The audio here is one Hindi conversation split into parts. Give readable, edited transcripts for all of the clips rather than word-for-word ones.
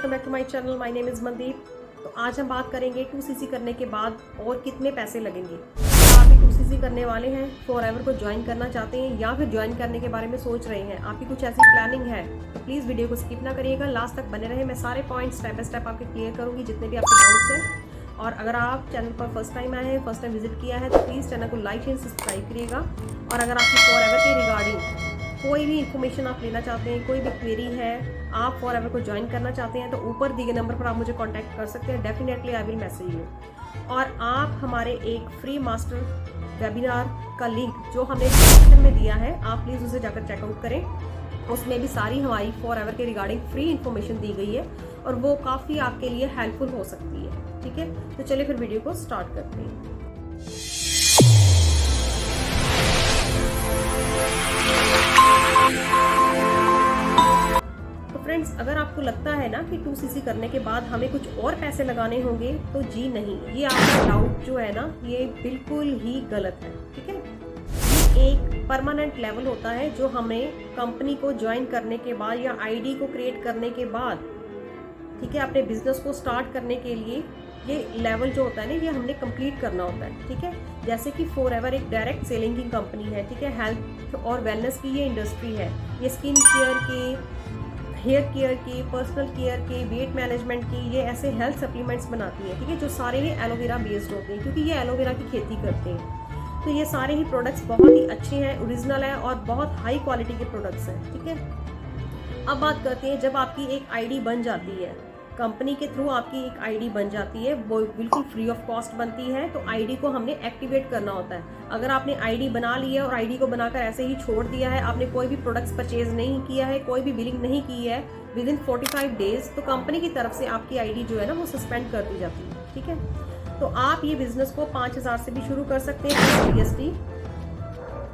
Welcome back to my channel. My name is Mandeep. तो आज हम बात करेंगे 2cc करने के बाद और कितने पैसे लगेंगे। आप भी 2cc करने वाले हैं, फॉरएवर को ज्वाइन करना चाहते हैं या फिर ज्वाइन करने के बारे में सोच रहे हैं, आपकी कुछ ऐसी प्लानिंग है तो प्लीज़ वीडियो को स्किप ना करिएगा, लास्ट तक बने रहे। मैं सारे पॉइंट्स स्टेप बाय स्टेप आपके क्लियर करूँगी, जितने भी आपके डाउट्स हैं। और अगर आप चैनल पर फर्स्ट टाइम आए हैं, फर्स्ट टाइम विजिट किया है, तो प्लीज़ चैनल को लाइक एंड सब्सक्राइब करिएगा। और अगर आपकी फॉरएवर के रिगार्डिंग कोई भी इन्फॉर्मेशन आप लेना चाहते हैं, कोई भी क्वेरी है, आप फॉरएवर को ज्वाइन करना चाहते हैं, तो ऊपर दिए गए नंबर पर आप मुझे कांटेक्ट कर सकते हैं। Definitely I will message you. और आप हमारे एक फ्री मास्टर वेबिनार का लिंक जो हमने डिस्क्रिप्शन में दिया है, आप प्लीज़ उसे जाकर चेकआउट करें। उसमें भी सारी हमारी फॉरएवर के रिगार्डिंग फ्री इन्फॉर्मेशन दी गई है और वो काफ़ी आपके लिए हेल्पफुल हो सकती है। ठीक है, तो चलिए फिर वीडियो को स्टार्ट करते हैं। फ्रेंड्स, अगर आपको लगता है ना कि 2cc करने के बाद हमें कुछ और पैसे लगाने होंगे, तो जी नहीं, ये आपका डाउट जो है ना, ये बिल्कुल ही गलत है। ठीक है, ये एक परमानेंट लेवल होता है जो हमें कंपनी को ज्वाइन करने के बाद या आईडी को क्रिएट करने के बाद, ठीक है, अपने बिजनेस को स्टार्ट करने के लिए ये लेवल जो होता है ना, ये हमने कंप्लीट करना होता है। ठीक है, जैसे कि फॉरएवर एक डायरेक्ट सेलिंग की कंपनी है। ठीक है, हेल्थ और वेलनेस की ये इंडस्ट्री है। ये स्किन केयर की, हेयर केयर की, पर्सनल केयर की, वेट मैनेजमेंट की, ये ऐसे हेल्थ सप्लीमेंट्स बनाती है। ठीक है, जो सारे ही एलोवेरा बेस्ड होते हैं, क्योंकि ये एलोवेरा की खेती करते हैं। तो ये सारे ही प्रोडक्ट्स बहुत ही अच्छे हैं, ओरिजिनल है और बहुत हाई क्वालिटी के प्रोडक्ट्स हैं। ठीक है, अब बात करते हैं, जब आपकी एक आईडी बन जाती है, कंपनी के थ्रू आपकी एक आईडी बन जाती है, वो बिल्कुल फ्री ऑफ कॉस्ट बनती है। तो आईडी को हमने एक्टिवेट करना होता है। अगर आपने आईडी बना ली है और आईडी को बनाकर ऐसे ही छोड़ दिया है, आपने कोई भी प्रोडक्ट्स परचेज नहीं किया है, कोई भी बिलिंग नहीं की है विद इन 45 डेज, तो कंपनी की तरफ से आपकी आईडी जो है ना, वो सस्पेंड कर दी जाती है। ठीक है, तो आप ये बिजनेस को 5000 से भी शुरू कर सकते हैं जीएसटी।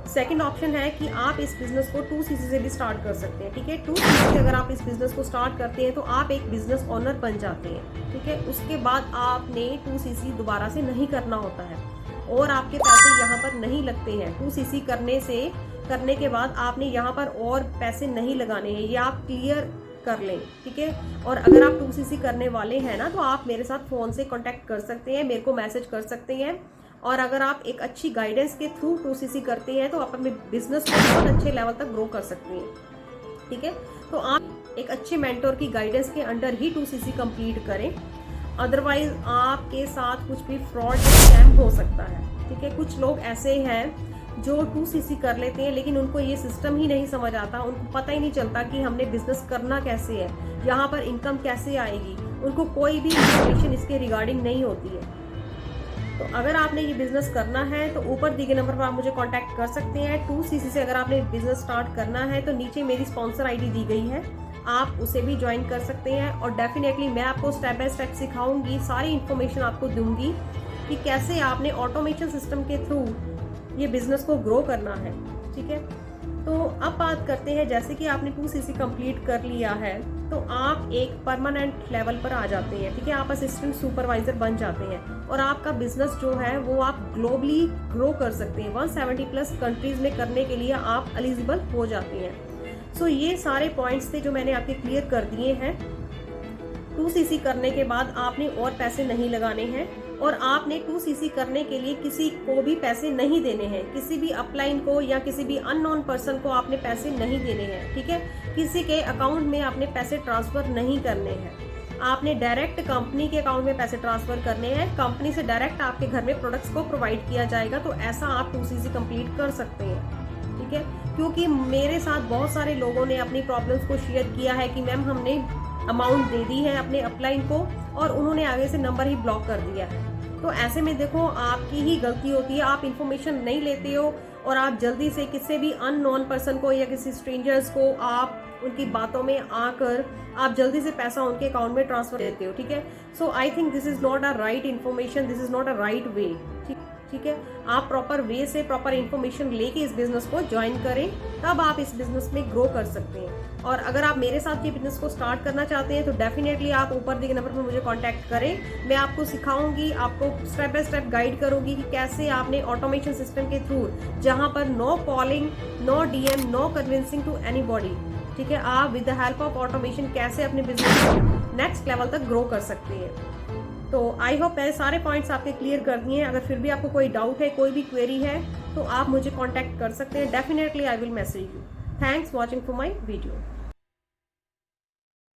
सेकंड ऑप्शन है कि आप इस बिजनेस को 2cc से भी स्टार्ट कर सकते हैं। ठीक है, 2cc से अगर आप इस बिजनेस को स्टार्ट करते हैं तो आप एक बिजनेस ओनर बन जाते हैं। ठीक है, उसके बाद आपने 2cc दोबारा से नहीं करना होता है और आपके पैसे यहाँ पर नहीं लगते हैं। 2cc करने के बाद आपने यहाँ पर और पैसे नहीं लगाने हैं, ये आप क्लियर कर लें। ठीक है, और अगर आप 2cc करने वाले हैं ना, तो आप मेरे साथ फ़ोन से कॉन्टैक्ट कर सकते हैं, मेरे को मैसेज कर सकते हैं। और अगर आप एक अच्छी गाइडेंस के थ्रू 2cc करते हैं तो आप अपने बिजनेस को बहुत अच्छे लेवल तक ग्रो कर सकते हैं। ठीक है, तो आप एक अच्छे मेंटोर की गाइडेंस के अंडर ही 2cc कंप्लीट करें, अदरवाइज आपके साथ कुछ भी फ्रॉड या स्कैम हो सकता है। ठीक है, कुछ लोग ऐसे हैं जो 2cc कर लेते हैं, लेकिन उनको ये सिस्टम ही नहीं समझ आता, उनको पता ही नहीं चलता कि हमने बिजनेस करना कैसे है, यहाँ पर इनकम कैसे आएगी, उनको कोई भी इंफॉर्मेशन इसके रिगार्डिंग नहीं होती है। तो अगर आपने ये बिजनेस करना है तो ऊपर दिए गए नंबर पर आप मुझे कांटेक्ट कर सकते हैं। 2cc से अगर आपने बिजनेस स्टार्ट करना है तो नीचे मेरी स्पॉन्सर आईडी दी गई है, आप उसे भी ज्वाइन कर सकते हैं। और डेफिनेटली मैं आपको स्टेप बाय स्टेप सिखाऊंगी, सारी इन्फॉर्मेशन आपको दूंगी कि कैसे आपने ऑटोमेशन सिस्टम के थ्रू ये बिजनेस को ग्रो करना है। ठीक है, तो अब बात करते हैं, जैसे कि आपने 2cc कंप्लीट कर लिया है तो आप एक परमानेंट लेवल पर आ जाते हैं। ठीक है, आप असिस्टेंट सुपरवाइजर बन जाते हैं और आपका बिजनेस जो है वो आप ग्लोबली ग्रो कर सकते हैं। 170 प्लस कंट्रीज में करने के लिए आप एलिजिबल हो जाते हैं। सो ये सारे पॉइंट्स थे जो मैंने आपके क्लियर कर दिए हैं। 2cc करने के बाद आपने और पैसे नहीं लगाने हैं और आपने 2cc करने के लिए किसी को भी पैसे नहीं देने हैं, किसी भी अपलाइन को या किसी भी अननोन पर्सन को आपने पैसे नहीं देने हैं। ठीक है, किसी के अकाउंट में आपने पैसे ट्रांसफर नहीं करने हैं, आपने डायरेक्ट कंपनी के अकाउंट में पैसे ट्रांसफर करने हैं। कंपनी से डायरेक्ट आपके घर में प्रोडक्ट्स को प्रोवाइड किया जाएगा, तो ऐसा आप 2cc कंप्लीट कर सकते हैं। ठीक है, क्योंकि मेरे साथ बहुत सारे लोगों ने अपनी प्रॉब्लम्स को शेयर किया है कि मैम हमने अमाउंट दे दी है अपने अपलाइन को और उन्होंने आगे से नंबर ही ब्लॉक कर दिया है। तो ऐसे में देखो, आपकी ही गलती होती है, आप इन्फॉर्मेशन नहीं लेते हो और आप जल्दी से किसी भी अननोन पर्सन को या किसी स्ट्रेंजर्स को आप उनकी बातों में आकर आप जल्दी से पैसा उनके अकाउंट में ट्रांसफर देते हो। ठीक है, so I think this is not a right information, this is not a right way. ठीक है, आप प्रॉपर वे से प्रॉपर इन्फॉर्मेशन लेके इस बिजनेस को ज्वाइन करें, तब आप इस बिजनेस में ग्रो कर सकते हैं। और अगर आप मेरे साथ ये बिजनेस को स्टार्ट करना चाहते हैं तो डेफिनेटली आप ऊपर दिए नंबर पर मुझे कांटेक्ट करें। मैं आपको सिखाऊंगी, आपको स्टेप बाय स्टेप गाइड करूंगी कि कैसे आपने ऑटोमेशन सिस्टम के थ्रू, जहां पर no calling, no DM, no convincing to anybody, ठीक है, आप with the help of automation कैसे अपने बिजनेस को नेक्स्ट लेवल तक ग्रो कर सकते हैं। तो आई होप मैंने सारे पॉइंट्स आपके क्लियर कर दिए हैं। अगर फिर भी आपको कोई डाउट है, कोई भी क्वेरी है, तो आप मुझे कॉन्टैक्ट कर सकते हैं। Definitely I will message you. Thanks watching for my video.